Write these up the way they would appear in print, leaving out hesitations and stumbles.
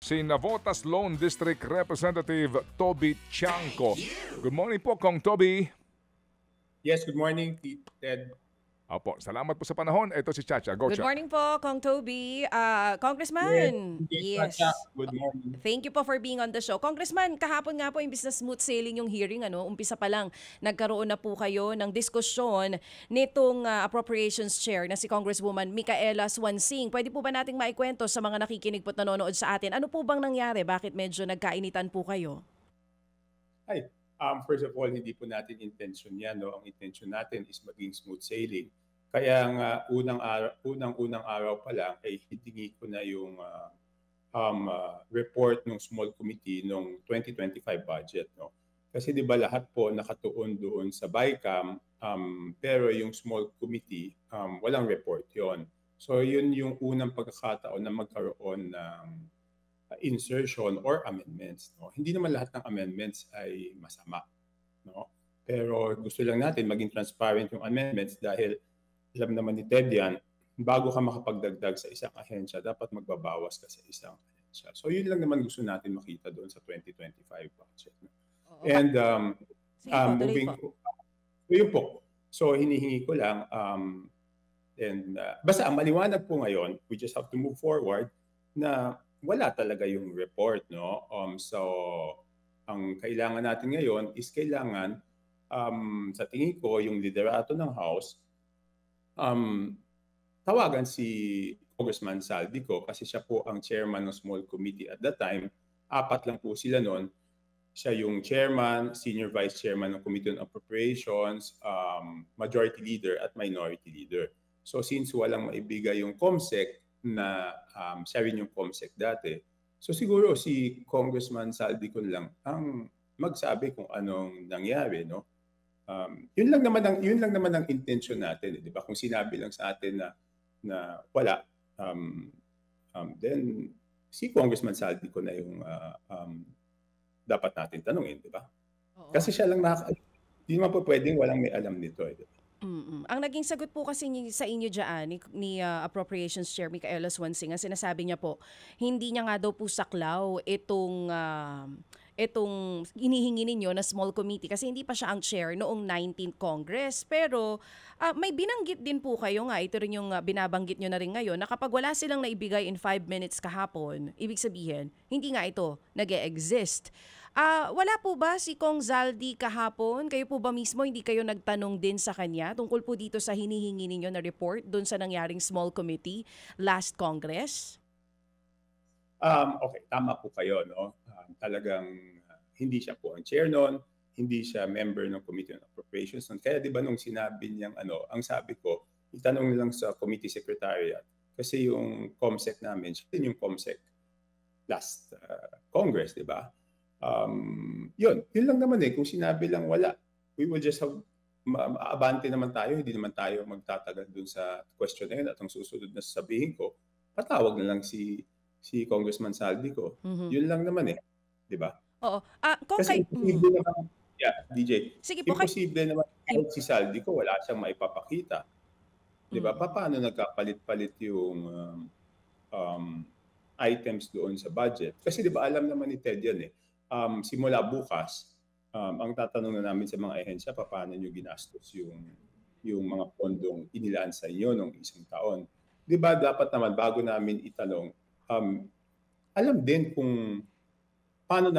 si Navotas Lone District Representative Toby Chanco. Good morning po, Kong Toby. Yes, good morning, Ted. Opo, salamat po sa panahon. Ito si Chacha. Go, Good Cha. morning po, Kong Toby. Congressman. Yes. Good morning. Thank you po for being on the show. Congressman, kahapon nga po imbis na smooth sailing yung hearing, umpisa pa lang, nagkaroon na po kayo ng diskusyon nitong appropriations chair na si Congresswoman Micaela Swansing. Pwede po ba nating maikwento sa mga nakikinig po at nanonood sa atin? Ano po bang nangyari? Bakit medyo nagkainitan po kayo? Hi. First of all, hindi po natin intention yan. No? Ang intention natin is maging smooth sailing. Kaya nga unang-unang araw pa lang ay hitingi ko na yung report ng small committee ng 2025 budget. No? Kasi di ba lahat po nakatuon doon sa BICAM, pero yung small committee, walang report yon. So yun yung unang pagkakataon na magkaroon ng insertion or amendments. No? Hindi naman lahat ng amendments ay masama. No? Pero gusto lang natin maging transparent yung amendments dahil alam naman ni Ted yan, bago ka makapagdagdag sa isang ahensya, dapat magbabawas ka sa isang ahensya. So yun lang naman gusto natin makita doon sa 2025 budget. No? And moving po. Yun po. So hinihingi ko lang, basta ang maliwanag po ngayon, we just have to move forward na wala talaga yung report, no? So ang kailangan natin ngayon is kailangan sa tingin ko yung liderato ng House tawagan si Congressman Saldico kasi siya po ang chairman ng small committee at that time. 4 lang po sila noon. Siya yung chairman, senior vice chairman ng Committee on Appropriations, majority leader at minority leader. So since walang maibigay yung COMSEC na siya rin yung COMSEC dati. So siguro si Congressman Saldico lang ang magsabi kung anong nangyari, no? Yun lang naman ang intention natin, 'di ba? Kung sinabi lang sa atin na wala, then si Congressman Saldico na yung dapat natin tanungin, 'di ba? Kasi siya lang hindi naman po pwedeng walang may alam nito, eh, 'di ba? Ang naging sagot po kasi sa inyo dyan ni Appropriations Chair Micaela Swansing, ang sinasabi niya po, hindi niya nga daw po saklaw itong hinihingi ninyo na small committee kasi hindi pa siya ang chair noong 19th Congress. Pero may binanggit din po kayo nga, ito rin yung binabanggit nyo na rin ngayon, na kapag wala silang naibigay in 5 minutes kahapon, ibig sabihin, hindi nga ito nag-e-exist. Wala po ba si Kong Zaldi kahapon? Kayo po ba mismo hindi kayo nagtanong din sa kanya tungkol po dito sa hinihingi ninyo na report doon sa nangyaring small committee last Congress? Okay, tama po kayo, no? Talagang hindi siya po ang chair noon, hindi siya member ng Committee on Appropriations noon. Kaya 'di ba nung sinabi niyang ang sabi ko, itanong lang sa committee secretariat kasi yung COMSEC namin, siya din yung COMSEC last Congress, 'di ba? Yun lang naman kung sinabi lang wala, we will just have maabante naman tayo, hindi naman tayo magtatagal dun sa question na yun at ang susunod na sasabihin ko, patawag na lang si Congressman Saldico. Yun lang naman di ba? Oo. Kasi imposible naman, DJ, sige po, imposible naman kahit si Saldico, wala siyang maipapakita. Di ba? Paano nagkapalit-palit yung items doon sa budget? Kasi di ba alam naman ni Ted yan simula bukas, ang tatanong na namin sa mga ahensya, paano nyo ginastos yung mga pondong inilaan sa inyo nung isang taon. Di ba dapat naman bago namin itanong, alam din kung paano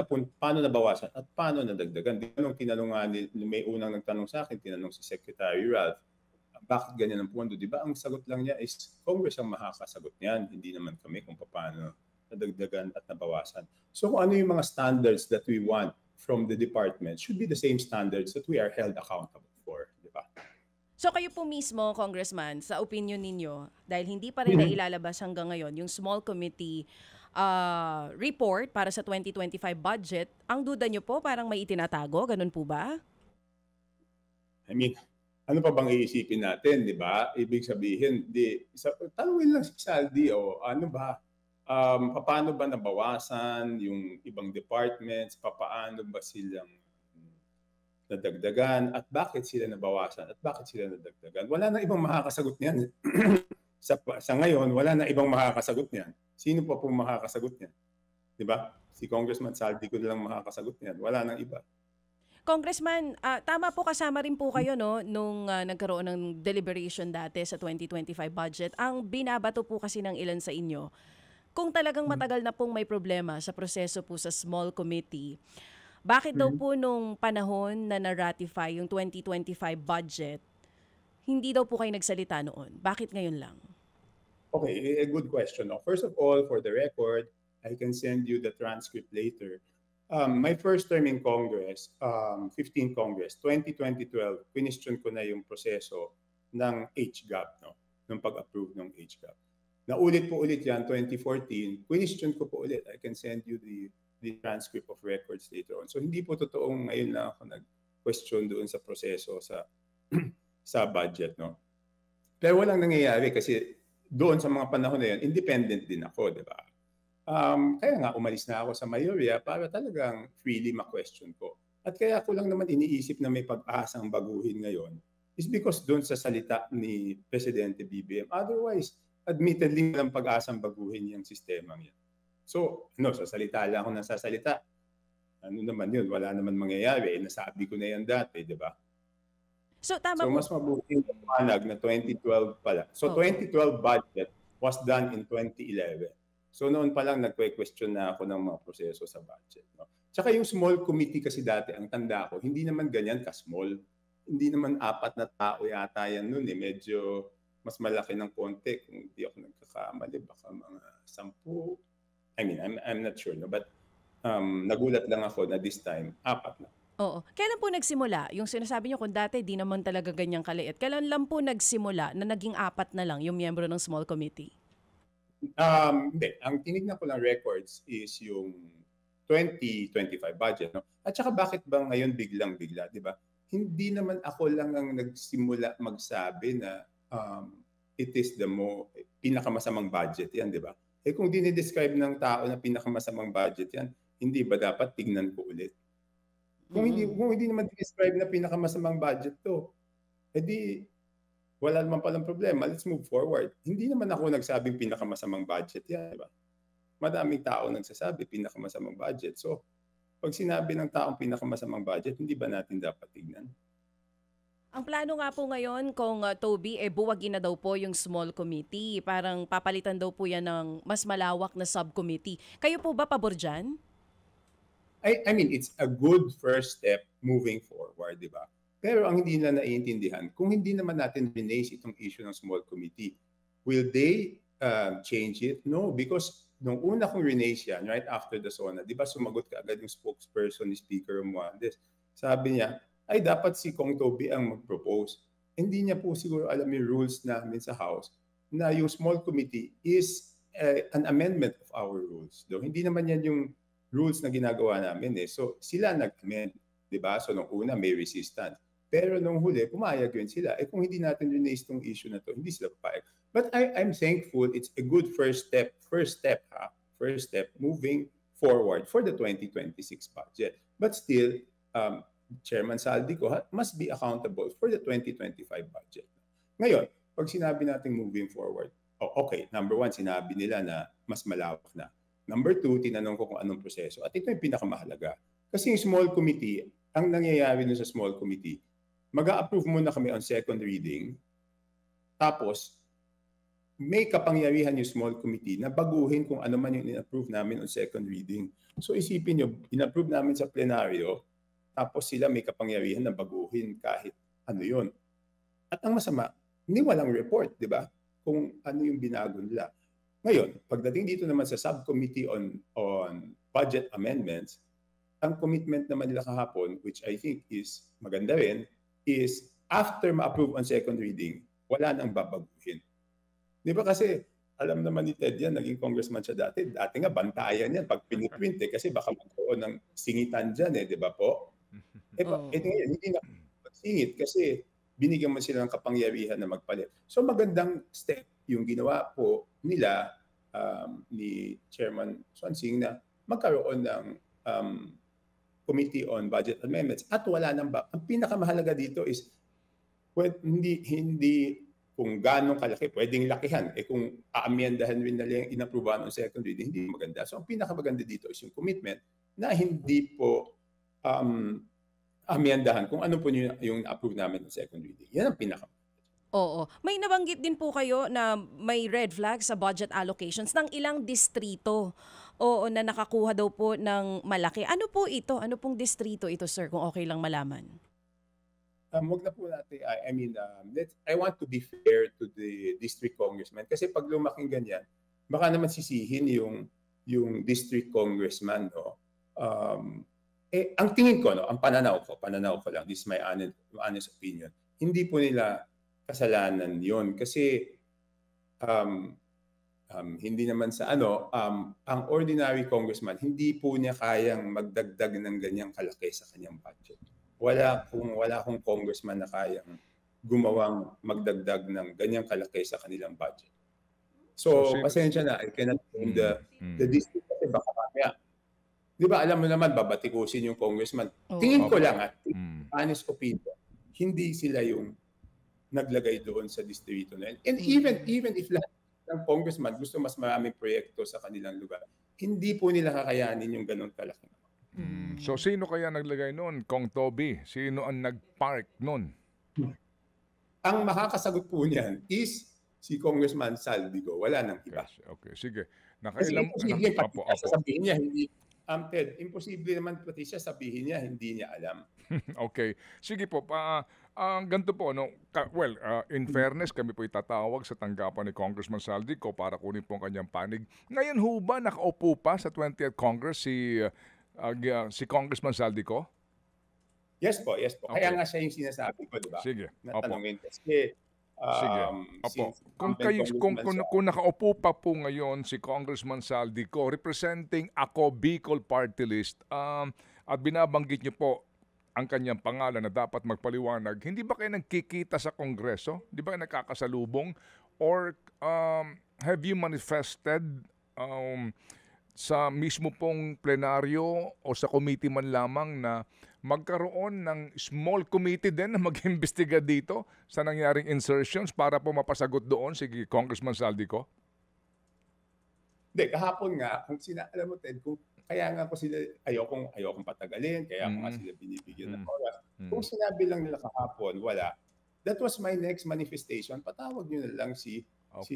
nabawasan at paano nadagdagan. Di ba nung tinanong nga, may unang nagtanong sa akin, tinanong si Secretary Ralph, bakit ganyan ang pondo? Di ba ang sagot lang niya is Congress ang makakasagot niyan, hindi naman kami kung paano nadagdagan at nabawasan. So kung ano yung mga standards that we want from the department should be the same standards that we are held accountable for, di ba? So kayo po mismo, Congressman, sa opinion ninyo, dahil hindi pa rin nailalabas hanggang ngayon yung small committee report para sa 2025 budget, ang duda nyo po parang may itinatago, ganun po ba? I mean, ano pa bang iisipin natin, di ba? Ibig sabihin, tanungin lang si Saldi, ano ba? Paano ba nabawasan yung ibang departments? Paano ba silang nadagdagan? At bakit sila nabawasan? At bakit sila nadagdagan? Wala na ibang makakasagot niyan. sa ngayon, wala na ibang makakasagot niyan. Sino pa pong makakasagot niyan? Di ba? Si Congressman Saldi ko na lang makakasagot niyan. Wala nang iba. Congressman, tama po, kasama rin po kayo no nung nagkaroon ng deliberation dati sa 2025 budget. Ang binabato po kasi ng ilan sa inyo, kung talagang matagal na pong may problema sa proseso po sa small committee, bakit daw po nung panahon na na-ratify yung 2025 budget, hindi daw po kayo nagsalita noon? Bakit ngayon lang? Okay, a good question. No? First of all, for the record, I can send you the transcript later. My first term in Congress, 15th Congress, 2012, question ko na yung proseso ng HGAP, no? Nung pag-approve ng HGAP. Naulit po ulit yan, 2014, question ko po ulit. I can send you the transcript of records later on. So hindi po totoong ngayon na ako nag-question doon sa proseso sa sa budget, no? Pero walang nangyayari kasi doon sa mga panahon na yun, independent din ako, di ba? Kaya nga umalis na ako sa mayorya para talagang freely ma-question ko. At kaya ko lang naman iniisip na may pag-asang baguhin ngayon is because doon sa salita ni Presidente BBM. Otherwise, admittedly walang pag-asang baguhin yung sistema yan. So, sa salita lang ako nasasalita. Ano naman yun? Wala naman mangyayari. Nasabi ko na yan dati, di ba? So, tama po. Mas mabuti yung panag na 2012 pala. So, 2012 budget was done in 2011. So noon pa lang nagque-question na ako ng mga proseso sa budget. No? Tsaka yung small committee kasi dati, ang tanda ko, hindi naman ganyan ka-small. Hindi naman 4 na tao yata yan noon eh. Medyo mas malaki ng konti. Kung hindi ako nagkakamali, baka mga 10. I mean, I'm not sure. No? But nagulat lang ako na this time, 4 na. Oo. Kailan po nagsimula? Yung sinasabi niyo kung dati di naman talaga ganyang kaliit. Kailan lang po nagsimula na naging 4 na lang yung miyembro ng small committee? Hindi. Ang tinignan ko lang records is yung 2025 budget. No? At saka bakit ba ngayon biglang-bigla, di ba? Hindi naman ako lang ang nagsimula magsabi na it is the pinakamasamang budget yan, di ba? Eh kung dinidescribe ng tao na pinakamasamang budget yan, hindi ba dapat tignan ko ulit? Kung hindi naman dinidescribe na pinakamasamang budget to, edi wala naman palang problema. Let's move forward. Hindi naman ako nagsabing pinakamasamang budget yan, di ba? Madaming tao nagsasabi pinakamasamang budget. So, pag sinabi ng taong pinakamasamang budget, hindi ba natin dapat tignan? Ang plano nga po ngayon kung Toby, buwagin na daw po yung small committee. Parang papalitan daw po yan ng mas malawak na subcommittee. Kayo po ba pabor dyan? I mean, it's a good first step moving forward, di ba? Pero ang hindi na naiintindihan, kung hindi naman natin rinaise itong issue ng small committee, will they change it? No, because nung una kong rinaise yan, right after the SONA, di ba sumagot ka agad yung spokesperson ni Speaker Romualdez. Sabi niya, ay dapat si Kong Toby ang mag-propose. Hindi niya po siguro alam yung rules namin sa House na yung small committee is an amendment of our rules. Do, hindi naman yan yung rules na ginagawa namin eh. So sila nag-amend, di ba? So nung una may resistance. Pero nung huli, pumayag yun sila. Eh kung hindi natin rinaise itong issue na to, hindi sila papayag. But I'm thankful it's a good first step moving forward for the 2026 budget. But still, Chairman Saldico must be accountable for the 2025 budget. Ngayon, pag sinabi natin moving forward, okay, number 1, sinabi nila na mas malawak na. Number 2, tinanong ko kung anong proseso. At ito yung pinakamahalaga. Kasi yung small committee, ang nangyayari nun sa small committee, mag-a-approve muna kami on second reading, tapos may kapangyarihan yung small committee na baguhin kung ano man yung in-approve namin on second reading. So isipin nyo, in-approve namin sa plenaryo, tapos sila may kapangyarihan na baguhin kahit ano yun. At ang masama, hindi walang report, di ba? Kung ano yung binago nila. Ngayon, pagdating dito naman sa subcommittee on budget amendments, ang commitment naman nila kahapon, which I think is maganda rin, is after ma-approve on second reading, wala nang babaguhin. Di ba kasi, alam naman ni Ted yan, naging congressman siya dati. Dati nga, bantayan yan pag piniprint kasi baka magkaroon ng singitan dyan di ba po? Ngayon, hindi na magsingit kasi binigyan mo sila ng kapangyarihan na magpalit. So magandang step yung ginawa po nila ni Chairman Swansing na magkaroon ng Committee on Budget Amendments at wala nang ang pinakamahalaga dito is hindi kung gaano kalaki, pwedeng lakihan. Kung aamyendahan rin nila yung inaprubahan ng second reading, hindi maganda. So ang pinakamaganda dito is yung commitment na hindi po amyendahan kung ano po yung approve namin ng second reading. Yan ang pinaka. Oo. May nabanggit din po kayo na may red flag sa budget allocations ng ilang distrito. Oo, na nakakuha daw po ng malaki. Ano po ito? Ano pong distrito ito, sir, kung okay lang malaman? Wag na po natin, I want to be fair to the district congressman kasi pag lumaking ganyan, baka naman sisihin yung district congressman, no? Ang tingin ko, no, ang pananaw ko lang, this is my honest opinion, hindi po nila kasalanan yon kasi hindi naman sa ang ordinary congressman, hindi po niya kayang magdagdag ng ganyang kalaki sa kanyang budget. Wala akong congressman na kayang gumawang magdagdag ng ganyang kalaki sa kanilang budget. So, pasensya na, I cannot name the district kasi baka mamaya. Di ba, alam mo naman, babatikusin yung congressman. Tingin ko lang honest opinion, hindi sila yung naglagay doon sa distrito na yun. And even if lahat ng congressman gusto mas maraming proyekto sa kanilang lugar, hindi po nila kakayanin yung ganun kalaki. So sino kaya naglagay noon, Kong Toby? Sino ang nag-park noon? Ang makakasagot po niyan is si Congressman Saldico. Wala nang iba. Okay, sige. Kasi imposible pati sasabihin niya, hindi, Ted, imposible naman pati siya sabihin niya, hindi niya alam. Okay. Sige po, ganito po, no? In fairness, kami po itatawag sa tanggapan ni Congressman Saldico para kunin po ang kanyang panig. Ngayon ho ba nakaupo pa sa 20th Congress si Congressman Saldico? Yes po. Okay. Kaya nga siya yung sinasabi ko, di ba? Sige. Natanungin kasi sige. Kung nakaupo pa po ngayon si Congressman Saldico representing Ako Bicol Party List at binabanggit niyo po ang kanyang pangalan na dapat magpaliwanag, hindi ba kayo nagkikita sa Kongreso? Di ba kayo nagkakasalubong? Or have you manifested sa mismo pong plenaryo o sa committee man lamang na magkaroon ng small committee din na mag-imbestiga dito sa nangyaring insertions para po mapasagot doon si Congressman Saldico? Hindi, kahapon nga, alam mo Ted, kaya nga ko sila, ayokong patagalin, kaya ko nga sila binibigyan ng oras. Kung sinabi lang nila kahapon, wala. That was my next manifestation. Patawag nyo na lang si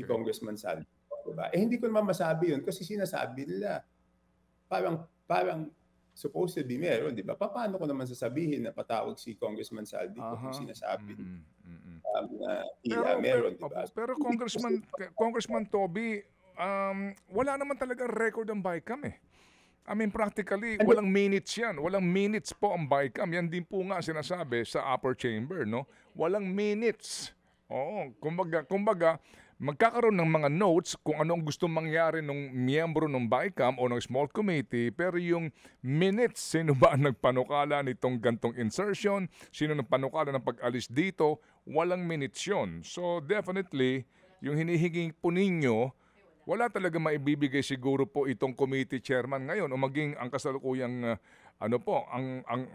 Congressman Saldico. Diba? Hindi ko naman masabi yun kasi sinasabi nila parang supposed to be meron, di ba? Paano ko naman sasabihin na patawag si Congressman Saldico kung sinasabi na meron, di ba? Pero Congressman Toby, wala naman talaga record ang BICAM eh. I mean, practically, walang minutes yan. Walang minutes po ang BICAM. Yan din po nga sinasabi sa upper chamber, no? Walang minutes. Oo, kumbaga, magkakaroon ng mga notes kung ano ang gusto mangyari ng miyembro ng BICAM o ng small committee, pero yung minutes, sino ba ang nagpanukala nitong gantong insertion, sino nagpanukala ng pag-alis dito, walang minutes yun. So definitely, yung hinihingi po ninyo, wala talaga maibibigay siguro po itong committee chairman ngayon o maging ang kasalukuyang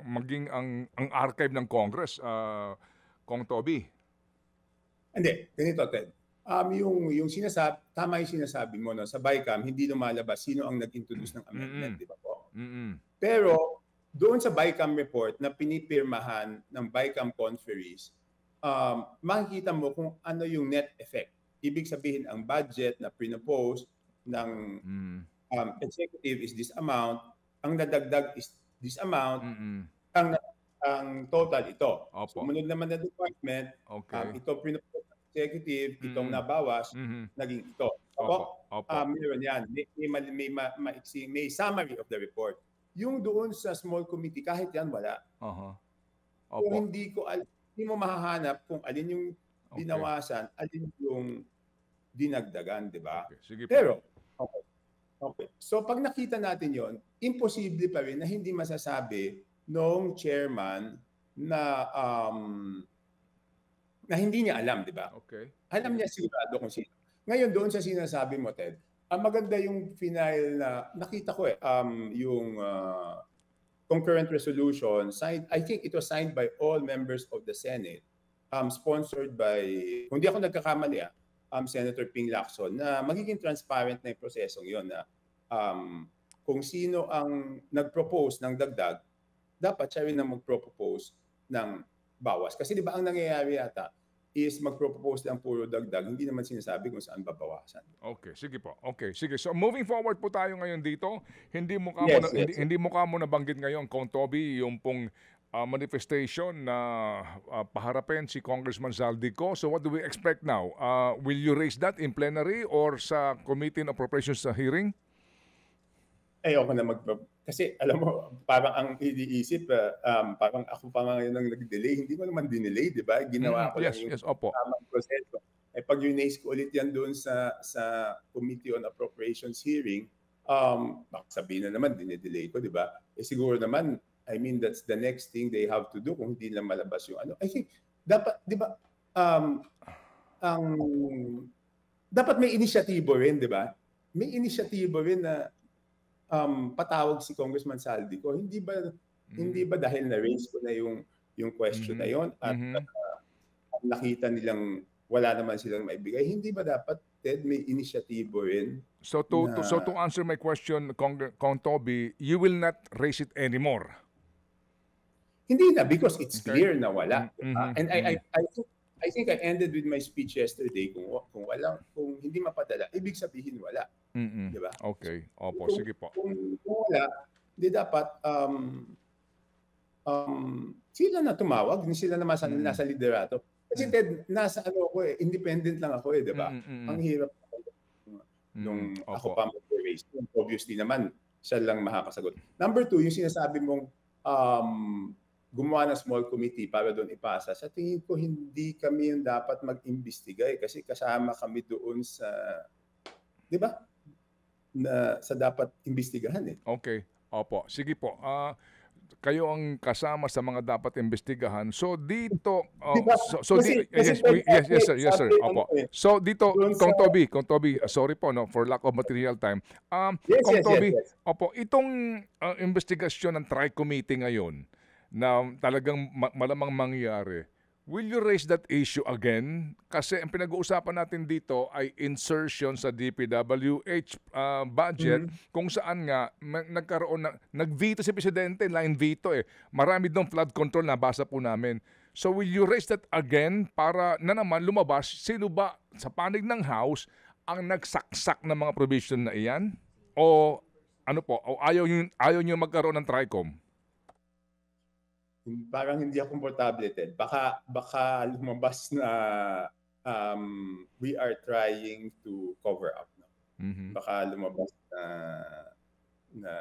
maging ang archive ng Congress, Kong Toby. Hindi, ganito Ted. Yung sinasabi, tama yung sinasabi mo, no? Sa BICAM, hindi lumalabas sino ang nag-introduce ng amendment, di ba po? Pero doon sa BICAM report na pinipirmahan ng BICAM conferees, makikita mo kung ano yung net effect. Ibig sabihin, ang budget na pinopose ng executive is this amount, ang nadagdag is this amount, ang total ito. Sumunod naman na department, ito pinopose executive, itong nabawas, naging ito. Meron yan. May summary of the report. Yung doon sa small committee, kahit yan, wala. Kung hindi mo mahahanap kung alin yung binawasan, alin yung dinagdagan, di ba? Pero, so pag nakita natin yon, imposible pa rin na hindi masasabi nung chairman na hindi niya alam, di ba? Alam niya sigurado kung sino. Ngayon, doon sa sinasabi mo, Ted, maganda yung final na nakita ko yung concurrent resolution, signed, I think it was signed by all members of the Senate sponsored by, kung di ako nagkakamali, Senator Ping Lacson, na magiging transparent na yung prosesong yon na kung sino ang nag-propose ng dagdag, dapat siya rin ang mag-propose ng bawas. Kasi di ba ang nangyayari yata is mag-propose lang puro dagdag, hindi naman sinasabi kung saan babawasan. Okay, sige po. Okay, sige. So moving forward po tayo ngayon dito. Hindi mo ka hindi mo ka mo nabanggit ngayon, Kong Toby, yung pong manifestation na paharapin si Congressman Zaldico. So what do we expect now? Will you raise that in plenary or sa Committee on Appropriations sa hearing? Ayoko na kasi alam mo, parang ang iniisip, parang ako pa ngayon ang nag-delay. Hindi ko naman dinelay, di ba? Ginawa ko lang yung tamang proseso. Pag release ko ulit yan doon sa Committee on Appropriations hearing, baka sabihin na naman, dinedelay ko, di ba? Siguro naman, I mean, that's the next thing they have to do kung hindi lang malabas yung ano. I think, dapat, di ba, dapat may inisyatibo rin, di ba? May inisyatibo rin na patawag si Congressman Zaldico. Hindi ba dahil na-raise ko na yung question na yon at nakita nilang wala naman silang maibigay, hindi ba dapat, Ted, may inisyatibo rin? So to answer my question, Kong Toby, you will not raise it anymore? Hindi na, because it's clear na wala. And I think I ended with my speech yesterday, kung hindi mapadala, ibig sabihin wala. Diba? Okay. Opo, sige po. Kung wala, di dapat sila na tumawag, hindi sila na nasa liderato. Kasi Ted, nasa independent lang ako di ba? Ang hirap nung ako pa mag-raise. Obviously naman, siya lang makakasagot. Number 2, yung sinasabi mong gumawa ng small committee para doon ipasa. Sa tingin ko, hindi kami yung dapat mag-imbestiga kasi kasama kami doon sa, di ba? Sa dapat imbestigahan eh. Okay. Opo. Sige po. Kayo ang kasama sa mga dapat imbestigahan. So dito yes sir. Opo. So dito Kong Toby, sorry po no for lack of material time. Kong Toby, opo, itong investigasyon ng Tri-Committee ngayon na talagang malamang mangyari. Will you raise that issue again? Kasi ang pinag-uusapan natin dito ay insertion sa DPWH budget kung saan nga nagkaroon nag-veto si Presidente, line veto eh. Marami doon flood control, nabasa po namin. So will you raise that again para na naman lumabas sino ba sa panig ng House ang nagsaksak ng mga provision na iyan? O ano po, o ayaw niyo magkaroon ng TRICOM? Parang hindi ako komportable, Ted. Baka lumabas na we are trying to cover up. No? Baka lumabas na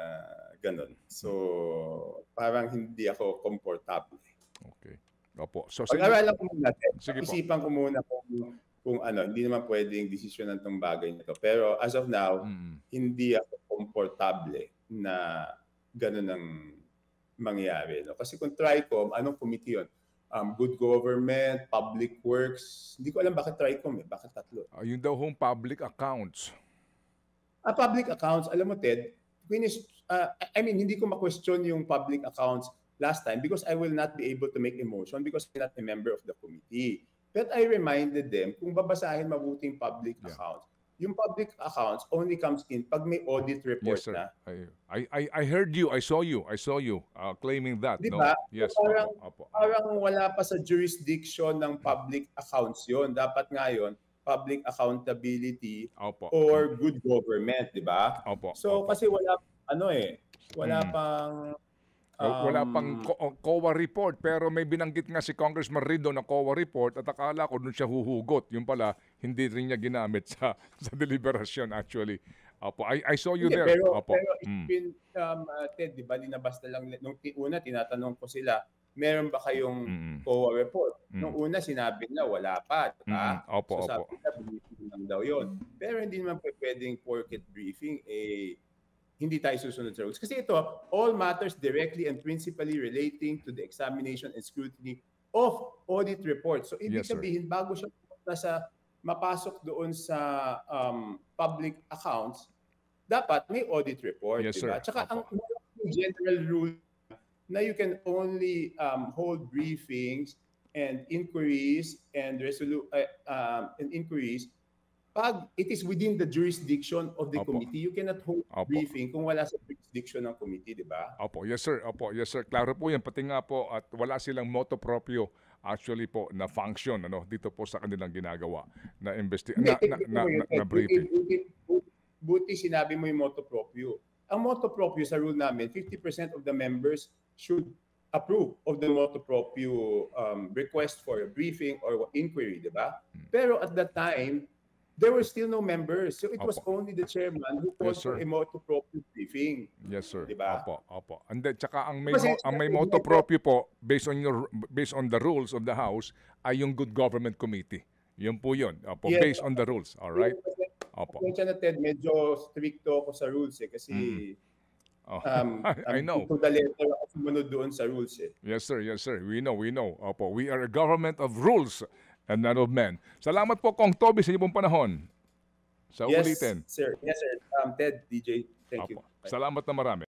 ganun. So, parang hindi ako komportable. Okay. Opo. So, pag-aralan ko muna, Ted. Isipan ko muna kung ano, hindi naman pwedeng desisyonan ng bagay nito. Pero as of now, hindi ako komportable na ganun ang mangyari. No? Kasi kung TRICOM, anong committee yun? Good Government, Public Works. Hindi ko alam bakit TRICOM eh. Bakit tatlo? Yung daw hong public accounts. Public accounts, alam mo Ted, I mean, hindi ko ma-question yung public accounts last time because I will not be able to make a motion because I'm not a member of the committee. But I reminded them, kung babasahin mabuti yung public accounts, yung public accounts only comes in pag may audit report na. I heard you. I saw you claiming that. Diba? No? Yes. Parang wala pa sa jurisdiction ng public accounts yon. Dapat nga yun, public accountability or good government, di ba? So kasi wala pang wala pang COA report pero may binanggit nga si Congressman Rido na COA report at akala ko doon siya huhugot. Yung pala, hindi rin niya ginamit sa deliberation actually. Opo, I saw you there. Pero it's been, Ted, di ba, linabas na lang, nung una tinatanong ko sila, meron ba kayong COA report? Nung una sinabi na wala pa. Opo. Sabi na, briefing lang daw yun. Pero hindi naman pwedeng porket briefing, hindi tayo susunod sa rules. Kasi ito, all matters directly and principally relating to the examination and scrutiny of audit reports. So, ibig sabihin, bago siya mapasok doon sa public accounts, dapat may audit report. Yes, diba? Tsaka ang general rule na you can only hold briefings and inquiries and inquiries, pag it is within the jurisdiction of the Opo. committee, you cannot hold Opo. briefing kung wala sa jurisdiction ng committee, di ba? Opo, yes sir. Opo, yes sir. Klaro po yan. Pati nga po at wala silang moto proprio actually po na function dito po sa kanilang ginagawa na na briefing. Buti sinabi mo yung motu proprio. Ang motu proprio sa rule namin, 50% of the members should approve of the motu proprio request for a briefing or inquiry, di ba? Pero at that time, there were still no members. So it was only the chairman who called for a motu proprio briefing. Yes, sir. Diba? Opo. And then, tsaka ang Kasi may motu proprio po, based on the rules of the House, ay yung Good Government Committee. Yun po yun. Opo, Yes. based on the rules. All right? Opo. Kung siya na, Ted, medyo stricto ako sa rules kasi Oh, I know. to the letter ako sumunod doon sa rules eh. Yes, sir. Yes, sir. We know. Opo, we are a government of rules and not of men. Salamat po, Kong Toby, sa inyong panahon. Sa Yes, ulitin. sir. Yes, sir. Ted, DJ, thank you. Opo. Salamat na marami.